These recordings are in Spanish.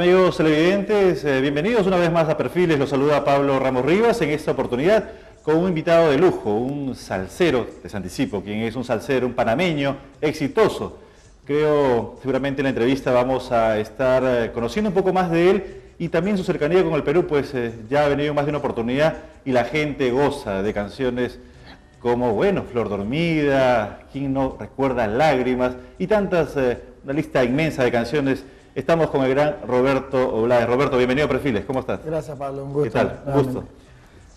Amigos televidentes, bienvenidos una vez más a Perfiles. Los saluda Pablo Ramos Rivas, en esta oportunidad con un invitado de lujo, un salsero, les anticipo, quien es un salsero, un panameño exitoso. Creo, seguramente en la entrevista vamos a estar conociendo un poco más de él y también su cercanía con el Perú, pues ya ha venido en más de una oportunidad y la gente goza de canciones como, bueno, Flor Dormida, ¿quién no recuerda Lágrimas? Y tantas, una lista inmensa de canciones. Estamos con el gran Roberto Olave. Roberto, bienvenido a Perfiles, ¿cómo estás? Gracias, Pablo, un gusto. ¿Qué tal? Un gusto.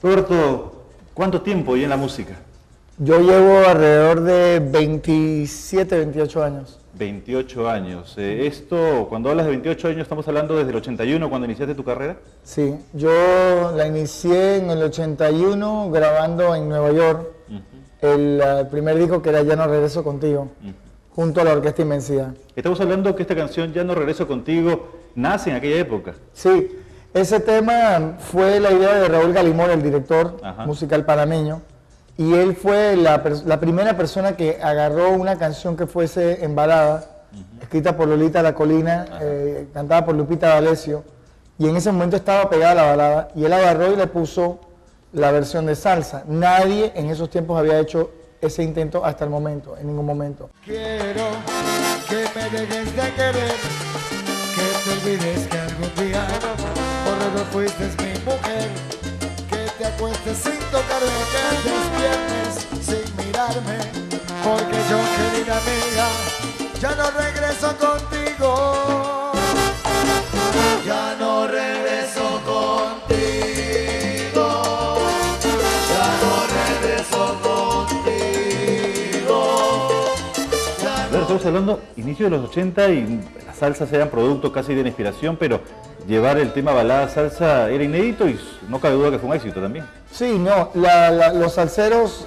Roberto, ¿cuánto tiempo y en la música? Yo llevo alrededor de 27, 28 años. 28 años. Esto, cuando hablas de 28 años, ¿estamos hablando desde el 81, cuando iniciaste tu carrera? Sí, yo la inicié en el 81 grabando en Nueva York, el primer disco que era Ya no regreso contigo, junto a la Orquesta Inmensidad. Estamos hablando que esta canción, Ya no regreso contigo, nace en aquella época. Sí, ese tema fue la idea de Raúl Galimón, el director musical panameño, y él fue la primera persona que agarró una canción que fuese en balada, escrita por Lolita La Colina, cantada por Lupita D'Alessio, y en ese momento estaba pegada la balada, y él agarró y le puso la versión de salsa. Nadie en esos tiempos había hecho ese intento hasta el momento, en ningún momento. Quiero que me dejes de querer, que te olvides que algún día por error fuiste mi mujer, que te acuestes sin tocarme, que despiertes sin mirarme, porque yo, querida amiga, ya no regreso contigo, ya no regreso contigo, ya no regreso contigo. Estamos hablando inicio de los 80 y las salsas eran producto casi de la inspiración, pero llevar el tema balada salsa era inédito y no cabe duda que fue un éxito también. Sí, no, los salseros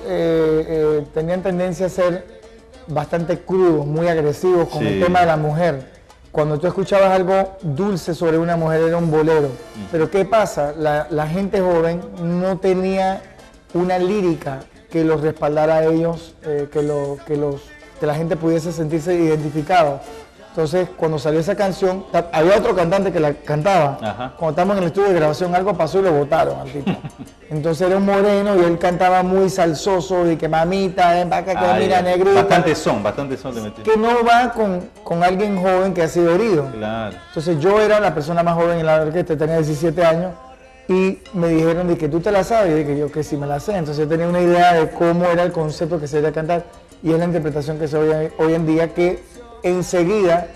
tenían tendencia a ser bastante crudos, muy agresivos con el tema de la mujer. Cuando tú escuchabas algo dulce sobre una mujer era un bolero. Pero ¿qué pasa? La gente joven no tenía una lírica que los respaldara a ellos, que la gente pudiese sentirse identificado. Entonces, cuando salió esa canción, había otro cantante que la cantaba. Cuando estábamos en el estudio de grabación, algo pasó y lo botaron al tipo. Entonces era un moreno y él cantaba muy salsoso, de que mamita, ven para acá, que mira, negrita. Bastante son de meter. Que no va con alguien joven que ha sido herido. Claro. Entonces yo era la persona más joven en la orquesta, tenía 17 años, y me dijeron de que tú te la sabes, y dije yo que sí me la sé. Entonces yo tenía una idea de cómo era el concepto que se debía cantar, y es la interpretación que se oye hoy en día, que enseguida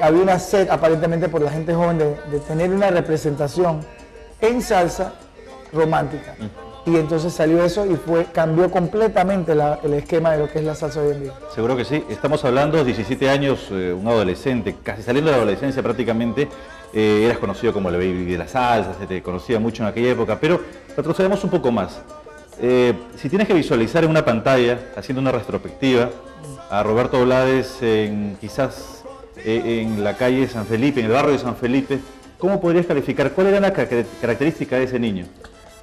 había una sed aparentemente por la gente joven de tener una representación en salsa romántica. Y entonces salió eso y cambió completamente el esquema de lo que es la salsa hoy en día. Seguro que sí. Estamos hablando de 17 años, un adolescente, casi saliendo de la adolescencia prácticamente. Eras conocido como el baby de la salsa, se te conocía mucho en aquella época, pero retrocedemos un poco más. Si tienes que visualizar en una pantalla, haciendo una retrospectiva, a Roberto Blades quizás en la calle San Felipe, en el barrio de San Felipe, ¿cómo podrías calificar? ¿Cuál era la característica de ese niño?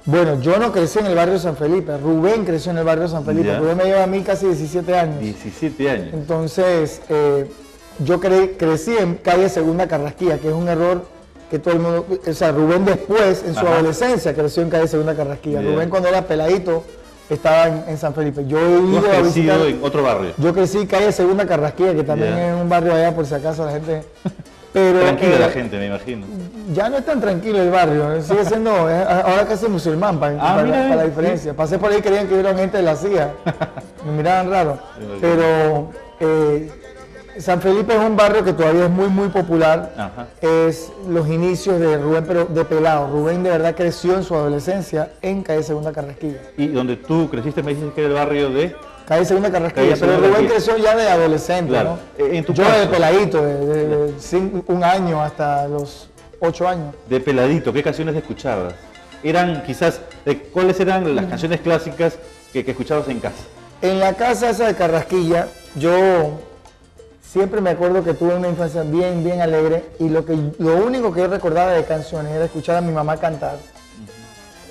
Bueno, yo no crecí en el barrio San Felipe, Rubén creció en el barrio San Felipe, ¿Ya? Rubén me lleva a mí casi 17 años. 17 años. Entonces, yo crecí en calle Segunda Carrasquilla, que es un error que todo el mundo, o sea, Rubén después, en su adolescencia, creció en calle Segunda Carrasquilla. Bien. Rubén cuando era peladito estaba en San Felipe. Yo he ¿Tú ido has a crecido visitar, en otro barrio? yo crecí en calle Segunda Carrasquilla, que también es un barrio allá por si acaso la gente... Pero, Tranquila la gente, me imagino. ya no es tan tranquilo el barrio, sigue siendo, ahora casi musulmán para la diferencia. Pasé por ahí y creían que eran gente de la CIA, me miraban raro. Pero San Felipe es un barrio que todavía es muy popular, es los inicios de Rubén, pero de pelado. Rubén de verdad creció en su adolescencia en calle Segunda Carrasquilla. Y donde tú creciste me dices que era el barrio de... Calle Segunda Carrasquilla, Calle Segunda pero Rubén Carrasquilla. creció ya de adolescente, Claro. ¿no? En tu yo caso. de peladito, de 1 año hasta los 8 años. De peladito, ¿qué canciones escuchabas? Eran quizás, ¿cuáles eran las canciones clásicas que escuchabas en casa? En la casa esa de Carrasquilla, yo siempre me acuerdo que tuve una infancia bien alegre, y lo único que yo recordaba de canciones era escuchar a mi mamá cantar.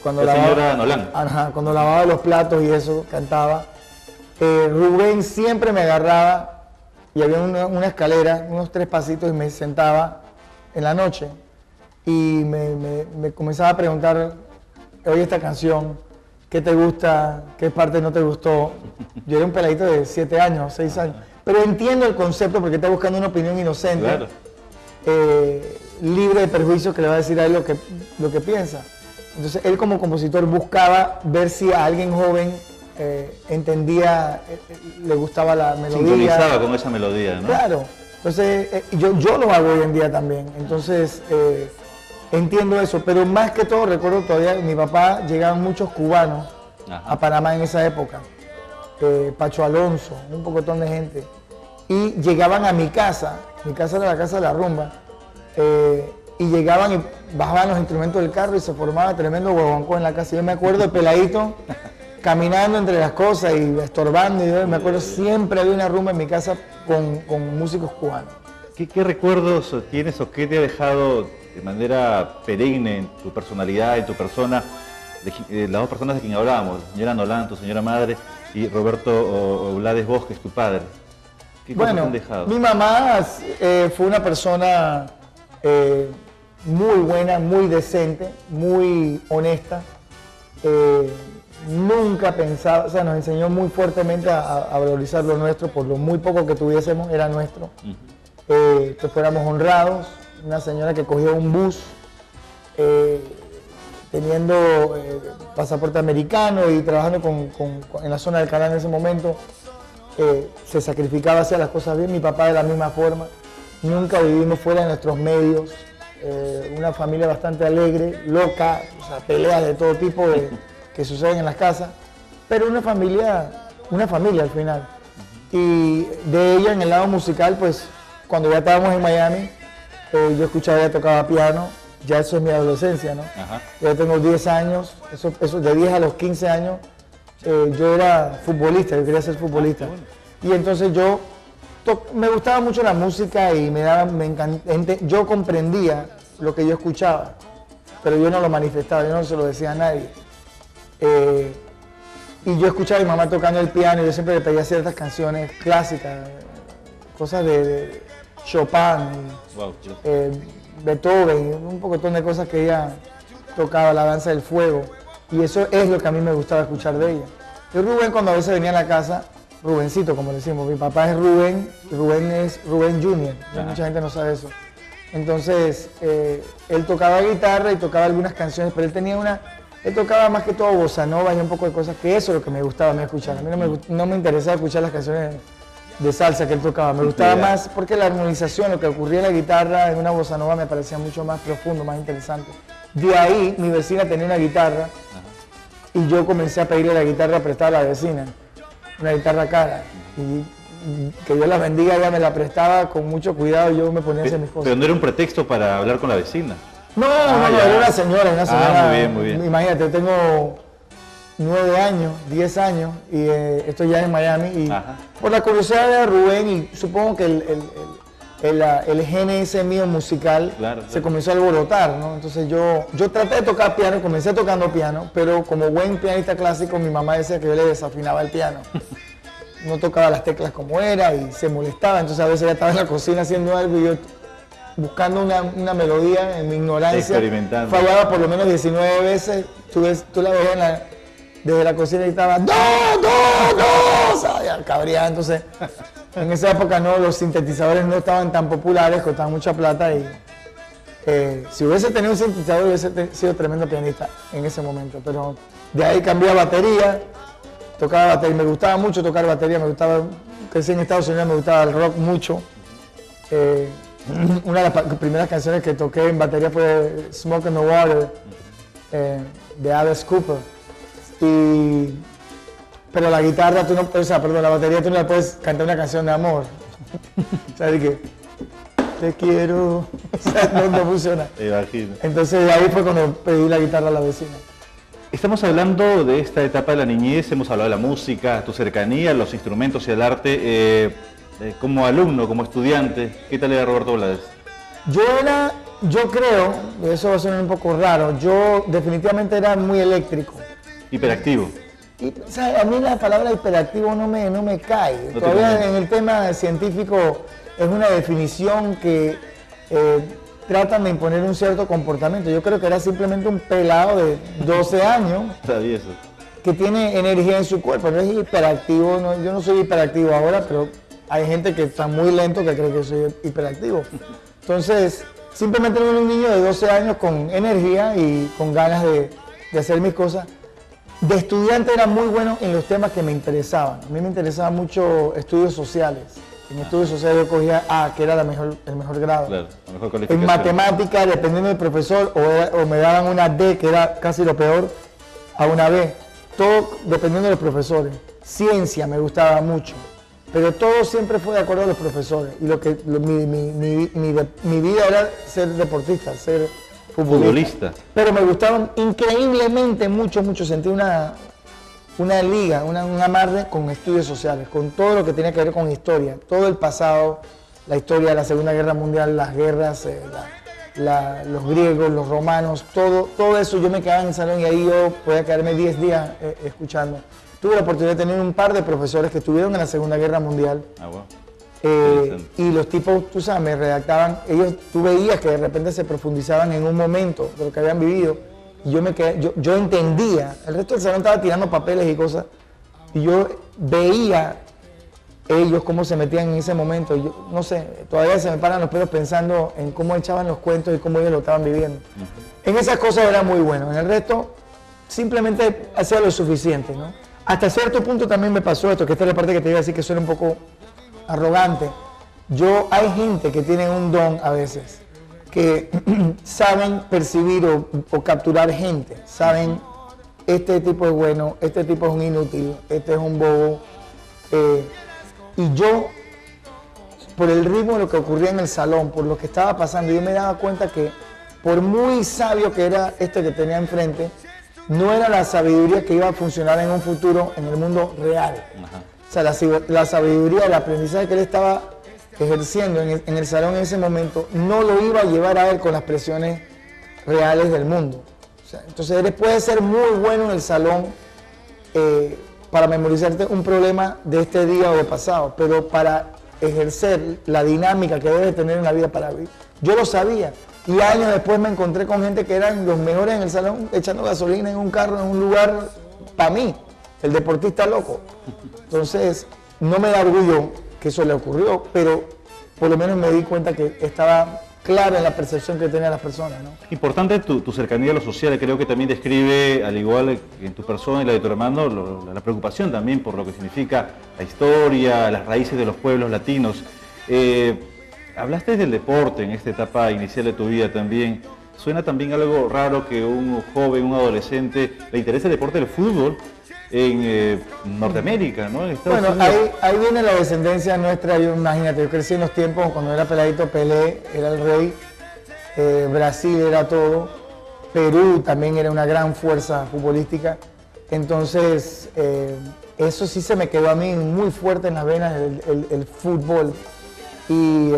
Cuando La señora Nolan. Cuando lavaba los platos y eso, cantaba. Rubén siempre me agarraba y había una escalera, unos 3 pasitos, y me sentaba en la noche y me comenzaba a preguntar, oye, esta canción, ¿qué te gusta? ¿Qué parte no te gustó? Yo era un peladito de 7 años, 6 años, pero entiendo el concepto porque está buscando una opinión inocente, Claro. libre de perjuicios que le va a decir a él lo que piensa. Entonces él como compositor buscaba ver si a alguien joven entendía, le gustaba la melodía. Sintonizaba con esa melodía, ¿no? Claro, entonces yo lo hago hoy en día también, entonces entiendo eso, pero más que todo recuerdo todavía, mi papá, llegaban muchos cubanos a Panamá en esa época, Pacho Alonso, un pocotón de gente, y llegaban a mi casa era la casa de la rumba, y llegaban y bajaban los instrumentos del carro y se formaba tremendo guaguancó en la casa. Yo me acuerdo de peladito caminando entre las cosas y estorbando, y yo me acuerdo siempre había una rumba en mi casa con músicos cubanos. ¿Qué recuerdos tienes o qué te ha dejado de manera perenne en tu personalidad, en tu persona, las dos personas de quien hablábamos, señora Nolan, tu señora madre, y Roberto Blades Bosques, tu padre? ¿Qué cosas te han dejado? Mi mamá fue una persona muy buena, muy decente, muy honesta. Nunca pensaba, o sea, nos enseñó muy fuertemente a valorizar lo nuestro, por lo muy poco que tuviésemos, era nuestro. Que fuéramos honrados. Una señora que cogió un bus teniendo pasaporte americano y trabajando en la zona del canal en ese momento, se sacrificaba, hacía las cosas bien. Mi papá de la misma forma. Nunca vivimos fuera de nuestros medios. Una familia bastante alegre, loca, o sea, peleas de todo tipo que suceden en las casas, pero una familia al final. Y de ella, en el lado musical, pues cuando ya estábamos en Miami, yo escuchaba, ella tocaba piano, ya eso es mi adolescencia, ¿no? Yo tengo 10 años, eso de 10 a los 15 años, yo era futbolista, yo quería ser futbolista. Y entonces me gustaba mucho la música y yo comprendía lo que yo escuchaba, pero yo no lo manifestaba, yo no se lo decía a nadie. Y yo escuchaba a mi mamá tocando el piano y yo siempre le pedía ciertas canciones clásicas, cosas de Chopin, Beethoven, un pocotón de cosas que ella tocaba, la danza del fuego, y eso es lo que a mí me gustaba escuchar de ella. Y Rubén, cuando a veces venía a la casa, Rubencito, como decimos, mi papá es Rubén, Rubén es Rubén Jr., mucha gente no sabe eso. Entonces, él tocaba guitarra y tocaba algunas canciones, pero él tocaba más que todo bossa nova y un poco de cosas, que eso es lo que me gustaba a mí escuchar. A mí no me interesaba escuchar las canciones de salsa que él tocaba, me gustaba más porque la armonización, lo que ocurría en la guitarra en una bossa nova me parecía mucho más profundo, más interesante. De ahí, mi vecina tenía una guitarra y yo comencé a pedirle la guitarra prestada a la vecina, una guitarra cara, y que Dios la bendiga, ella me la prestaba con mucho cuidado y yo me ponía a hacer mis cosas. Pero no era un pretexto para hablar con la vecina. No, era una señora, muy bien, muy bien. Imagínate, yo tengo 9 años, 10 años y estoy ya en Miami y por la curiosidad de Rubén y supongo que el gene ese mío musical se comenzó a alborotar, ¿no? Entonces yo traté de tocar piano, comencé tocando piano, pero como buen pianista clásico mi mamá decía que yo le desafinaba el piano. No tocaba las teclas como era y se molestaba, entonces a veces ella estaba en la cocina haciendo algo y yo buscando una melodía en mi ignorancia, fallaba por lo menos 19 veces, tú la veías desde la cocina y estaba ¡No! O sea, ya cabreada. Entonces, en esa época los sintetizadores no estaban tan populares, costaban mucha plata y si hubiese tenido un sintetizador hubiese sido tremendo pianista en ese momento, pero de ahí cambié a batería, tocaba batería, me gustaba mucho tocar batería, crecí en Estados Unidos, me gustaba el rock mucho. Una de las primeras canciones que toqué en batería fue Smoke in the Water de Alice Cooper. Pero la guitarra, la batería tú no le puedes cantar una canción de amor. O sea, de que te quiero, o sea, no funciona. Imagino. Entonces ahí fue cuando pedí la guitarra a la vecina. Estamos hablando de esta etapa de la niñez, hemos hablado de la música, tu cercanía, los instrumentos y el arte. Como alumno, como estudiante, ¿qué tal era Roberto Blades? Yo creo, y eso va a sonar un poco raro, yo definitivamente era muy eléctrico. Hiperactivo. O sea, a mí la palabra hiperactivo no me cae. Todavía en el tema científico es una definición que tratan de imponer un cierto comportamiento. Yo creo que era simplemente un pelado de 12 años Travieso. que tiene energía en su cuerpo, no es hiperactivo, yo no soy hiperactivo ahora, pero hay gente que está muy lento que cree que soy hiperactivo. Entonces, simplemente era un niño de 12 años con energía y con ganas de hacer mis cosas. De estudiante era muy bueno en los temas que me interesaban. A mí me interesaban mucho estudios sociales. En estudios sociales yo cogía A, que era el mejor grado. Claro, la mejor calificación. En matemática, dependiendo del profesor, o me daban una D, que era casi lo peor, a una B. Todo dependiendo de los profesores. Ciencia me gustaba mucho, pero todo siempre fue de acuerdo a los profesores. Y mi vida era ser deportista, ser futbolista. Pero me gustaban increíblemente mucho. Sentí una liga, un amarre con estudios sociales, con todo lo que tenía que ver con historia, todo el pasado, la historia de la Segunda Guerra Mundial, las guerras, los griegos, los romanos, todo eso. Yo me quedaba en el salón y ahí yo podía quedarme 10 días escuchando. Tuve la oportunidad de tener un par de profesores que estuvieron en la Segunda Guerra Mundial. Y los tipos, tú sabes, me redactaban, tú veías que de repente se profundizaban en un momento de lo que habían vivido. Y yo entendía, el resto del salón estaba tirando papeles y cosas, y yo veía ellos cómo se metían en ese momento. Yo no sé, todavía se me paran los pelos pensando en cómo echaban los cuentos y cómo ellos lo estaban viviendo. En esas cosas era muy bueno, en el resto simplemente hacía lo suficiente, ¿no? Hasta cierto punto también me pasó esto, que esta es la parte que te iba a decir que suena un poco arrogante. Hay gente que tiene un don a veces, que saben percibir o capturar gente, saben, este tipo es bueno, este tipo es un inútil, este es un bobo. Y yo, por el ritmo de lo que ocurría en el salón, por lo que estaba pasando, yo me daba cuenta que por muy sabio que era este que tenía enfrente, no era la sabiduría que iba a funcionar en un futuro en el mundo real. O sea, la sabiduría, el aprendizaje que él estaba ejerciendo en el salón en ese momento, no lo iba a llevar a él con las presiones reales del mundo. O sea, entonces él puede ser muy bueno en el salón para memorizarte un problema de este día o de pasado, pero para ejercer la dinámica que debe tener en la vida para vivir. Yo lo sabía. Y años después me encontré con gente que eran los mejores en el salón, echando gasolina en un carro, en un lugar, para mí, el deportista loco. Entonces, no me da orgullo que eso le ocurrió, pero por lo menos me di cuenta que estaba claro en la percepción que tenían las personas, ¿no? Importante tu cercanía a lo social, creo que también describe, al igual que en tu persona y la de tu hermano, la preocupación también por lo que significa la historia, las raíces de los pueblos latinos. Hablaste del deporte en esta etapa inicial de tu vida también. Suena también algo raro que un joven, un adolescente, le interese el deporte del fútbol en Norteamérica, ¿no? En Estados Bueno, Unidos. ahí viene la descendencia nuestra. Imagínate, yo crecí en los tiempos cuando era peladito, Pelé era el rey, Brasil era todo, Perú también era una gran fuerza futbolística. Entonces, eso sí se me quedó a mí muy fuerte en las venas, el fútbol. Y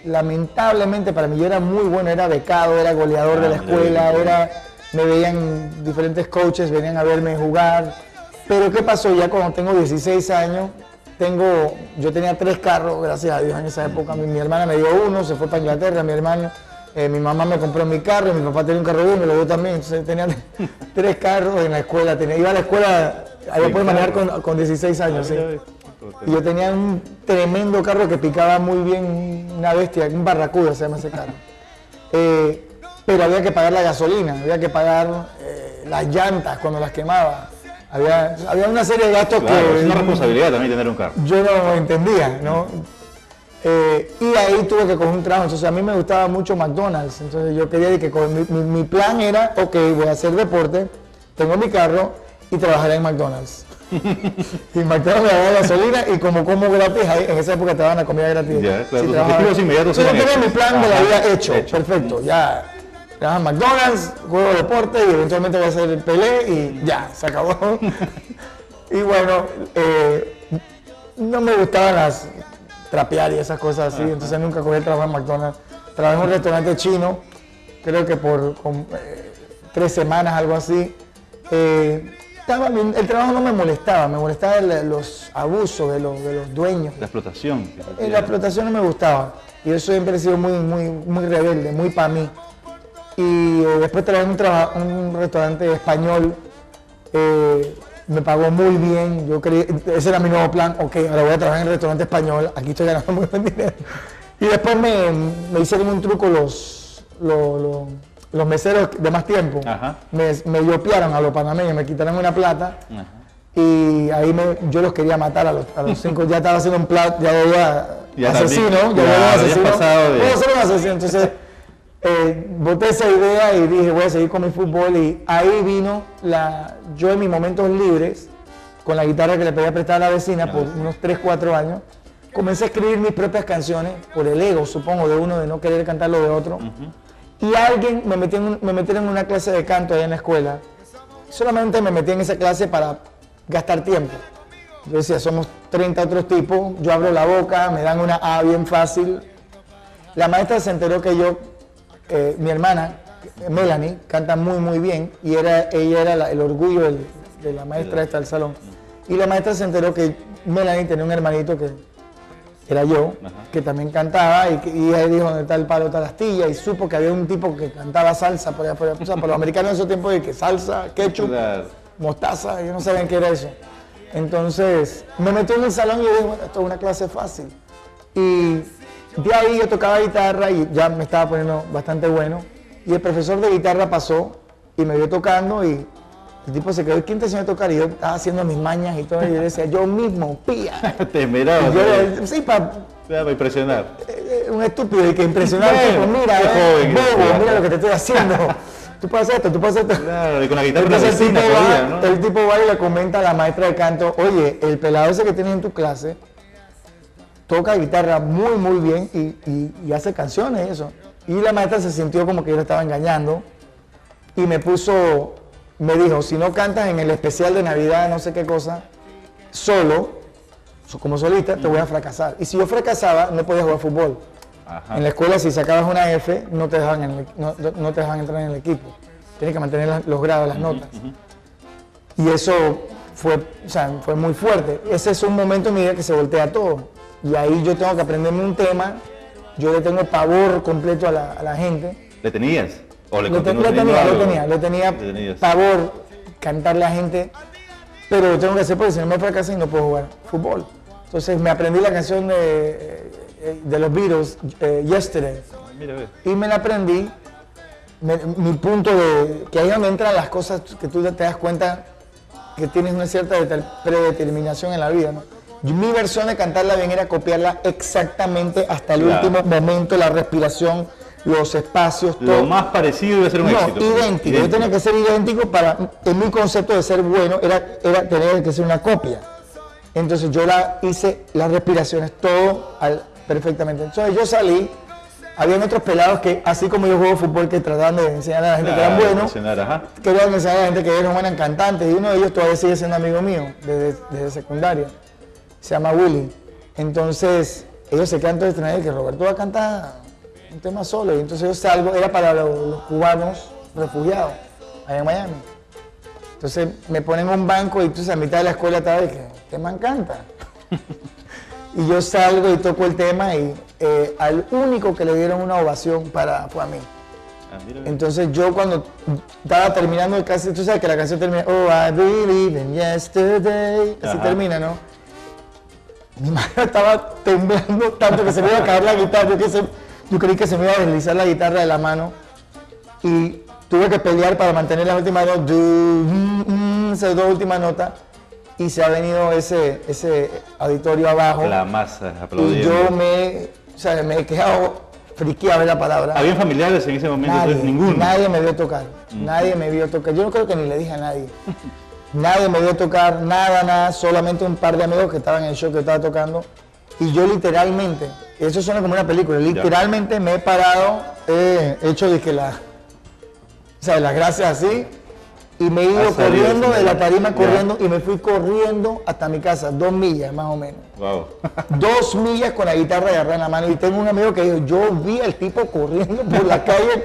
lamentablemente para mí yo era muy bueno, era becado, era goleador de la escuela, me veían diferentes coaches, venían a verme jugar. Pero ¿qué pasó? Ya cuando tengo 16 años, yo tenía 3 carros, gracias a Dios, en esa época. Mi hermana me dio uno, se fue para Inglaterra, mi hermano. Mi mamá me compró mi carro, mi papá tenía un carro uno, me lo dio también. Entonces tenía 3 carros en la escuela. Iba a la escuela, ahí puedes manejar con 16 años. ¿Sí? Y yo tenía un tremendo carro que picaba muy bien, una bestia, un barracuda se llama ese carro. Pero había que pagar la gasolina, había que pagar las llantas cuando las quemaba. Había una serie de gastos que... Es una responsabilidad también tener un carro. Yo no entendía, ¿no? Y ahí tuve que coger un trabajo. Entonces a mí me gustaba mucho McDonald's. Entonces yo quería que mi plan era, ok, voy a hacer deporte, tengo mi carro y trabajaré en McDonald's. Y McDonald's me daba gasolina y como gratis, ahí, en esa época te daban la comida gratis. Ya, claro, sí, tus objetivos inmediatos yo eran tenía hechos. mi plan, me lo había hecho, perfecto, ya. Trabajaba en McDonald's, juego deporte y eventualmente voy a hacer el Pelé y ya, se acabó. Y bueno, no me gustaban las trapear y esas cosas así, entonces nunca cogí el trabajo en McDonald's. Trabajé en un restaurante chino, creo que por 3 semanas, algo así. Estaba bien, el trabajo no me molestaba los abusos de los dueños. La explotación. La explotación no me gustaba. Y yo siempre he sido muy rebelde, muy para mí. Y después trabajé en un restaurante español, me pagó muy bien, yo creí, ese era mi nuevo plan, ok, ahora voy a trabajar en el restaurante español, aquí estoy ganando muy buen dinero. Y después me hicieron un truco los meseros de más tiempo, me yopearon a los panameños, me quitaron una plata. Ajá. Y ahí yo los quería matar a los 5, ya estaba haciendo un plan, ya asesino, entonces boté esa idea y dije voy a seguir con mi fútbol y ahí vino yo en mis momentos libres, con la guitarra que le pedía prestar a la vecina por unos 3, 4 años, comencé a escribir mis propias canciones por el ego, supongo, de uno de no querer cantar lo de otro. Y alguien me metió en una clase de canto allá en la escuela, solamente me metí en esa clase para gastar tiempo. Yo decía, somos 30 otros tipos, yo abro la boca, me dan una A bien fácil. La maestra se enteró que mi hermana, Melanie, canta muy bien y ella era el orgullo de la maestra esta del salón. Y la maestra se enteró que Melanie tenía un hermanito que era yo, que también cantaba y ella dijo, ¿dónde está el palo, está la astilla? Y supo que había un tipo que cantaba salsa por allá afuera. O sea, para los americanos en esos tiempos de que salsa, ketchup, mostaza, ellos no saben qué era eso. Entonces me metí en el salón y yo dije, bueno, esto es una clase fácil. Y de ahí yo tocaba guitarra y ya me estaba poniendo bastante bueno. Y el profesor de guitarra pasó y me vio tocando y el tipo se quedó, ¿quién te enseñó a tocar? Y yo estaba haciendo mis mañas y todo, y yo decía, yo mismo, pía. Te miraba. Sí, para impresionar. Un estúpido y que impresionar, tipo, mira, bobo, mira lo que te estoy haciendo. Tú puedes hacer esto, tú puedes hacer esto. Claro, y con la guitarra entonces, vecina todavía, ¿no? El tipo va y le comenta a la maestra de canto, oye, el pelado ese que tienes en tu clase toca guitarra muy bien y hace canciones y eso. Y la maestra se sintió como que yo le estaba engañando y me dijo, si no cantas en el especial de Navidad, no sé qué cosa, como solista, te voy a fracasar. Y si yo fracasaba, no podía jugar fútbol. En la escuela, si sacabas una F, no te dejaban entrar en el equipo. Tienes que mantener los grados, las notas. Y eso fue muy fuerte. Ese es un momento en mi vida que se voltea todo. Y ahí yo tengo que aprenderme un tema. Yo le tengo pavor completo a la gente. ¿Le tenías? ¿O le tenía pavor cantarle a gente, pero lo tengo que hacer porque si no me fracasa y no puedo jugar fútbol. Entonces me aprendí la canción de los Beatles, Yesterday, y me la aprendí. Mi punto que ahí es donde entran las cosas que tú te das cuenta que tienes una cierta predeterminación en la vida, ¿no? Mi versión de cantarla bien era copiarla exactamente hasta el último momento, la respiración, los espacios, todo. Lo más parecido debe ser un éxito. Idéntico. Yo tenía que ser idéntico en mi concepto de ser bueno, era tener que ser una copia. Entonces yo hice las respiraciones, todo perfectamente. Entonces yo salí, habían otros pelados que, así como yo juego fútbol, que trataban de enseñar a la gente que eran buenos, querían enseñar a la gente que eran buenos cantantes, y uno de ellos todavía sigue siendo amigo mío, desde secundaria, se llama Willy. Entonces ellos se quedan todos extrañados que Roberto va a cantar un tema solo, y entonces yo salgo, era para los cubanos refugiados allá en Miami. Entonces me ponen un banco y entonces a mitad de la escuela estaba de que tema canta. Y yo salgo y toco el tema y al único que le dieron una ovación fue a mí. Entonces yo cuando estaba terminando casi, tú sabes que la canción termina, oh I believe in yesterday, así termina, ¿no? Mi mano estaba temblando tanto que se me iba a caer la guitarra, yo creí que se me iba a deslizar la guitarra de la mano y tuve que pelear para mantener las últimas esas dos últimas notas y se ha venido ese auditorio abajo. La masa aplaudiendo. Y yo me he quedado friqueado, es la palabra. ¿Habían familiares en ese momento? Ninguno. Nadie me vio tocar, nadie me vio tocar. Yo no creo que ni le dije a nadie. Nadie me vio tocar, nada, solamente un par de amigos que estaban en el show que yo estaba tocando. Y yo literalmente, eso suena como una película, literalmente me he parado, hecho de que las gracias así, y me he ido corriendo de la tarima, corriendo, y me fui corriendo hasta mi casa, 2 millas más o menos. Wow. 2 millas con la guitarra agarrada en la mano. Y tengo un amigo que dijo, yo vi al tipo corriendo por la calle,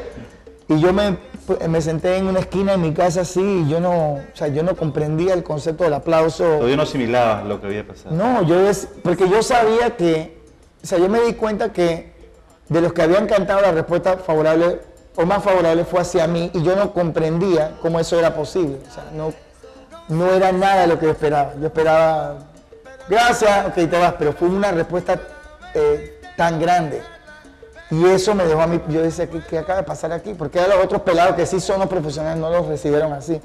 y yo me pues, me senté en una esquina en mi casa así y yo no comprendía el concepto del aplauso. Todavía no asimilabas lo que había pasado. No, porque yo sabía que, o sea, yo me di cuenta que de los que habían cantado la respuesta favorable o más favorable fue hacia mí y yo no comprendía cómo eso era posible. O sea, no era nada lo que yo esperaba. Yo esperaba, gracias, ok, te vas, pero fue una respuesta tan grande. Y eso me dejó a mí, yo decía, ¿qué acaba de pasar aquí? Porque a los otros pelados que sí son los profesionales no los recibieron así.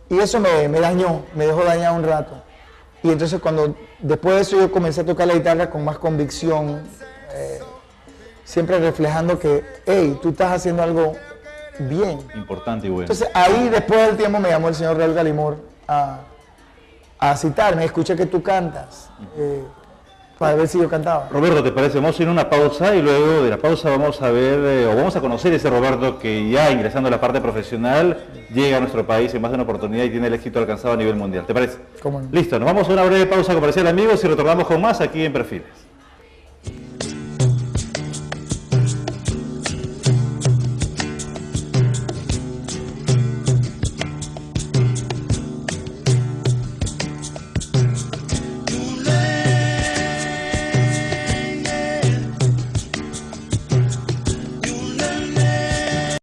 Y eso me dañó, me dejó dañado un rato. Y entonces después de eso yo comencé a tocar la guitarra con más convicción, siempre reflejando que, hey, tú estás haciendo algo bien. Importante y bueno. Entonces ahí después del tiempo me llamó el señor Raúl Galimor a citarme, escuché que tú cantas, para ver si yo cantaba. Roberto, ¿te parece? Vamos a ir a una pausa y luego de la pausa vamos a ver, o vamos a conocer ese Roberto que ya ingresando a la parte profesional llega a nuestro país en más de una oportunidad y tiene el éxito alcanzado a nivel mundial. ¿Te parece? ¿Cómo no? Listo, nos vamos a una breve pausa comercial, amigos, y retornamos con más aquí en Perfiles.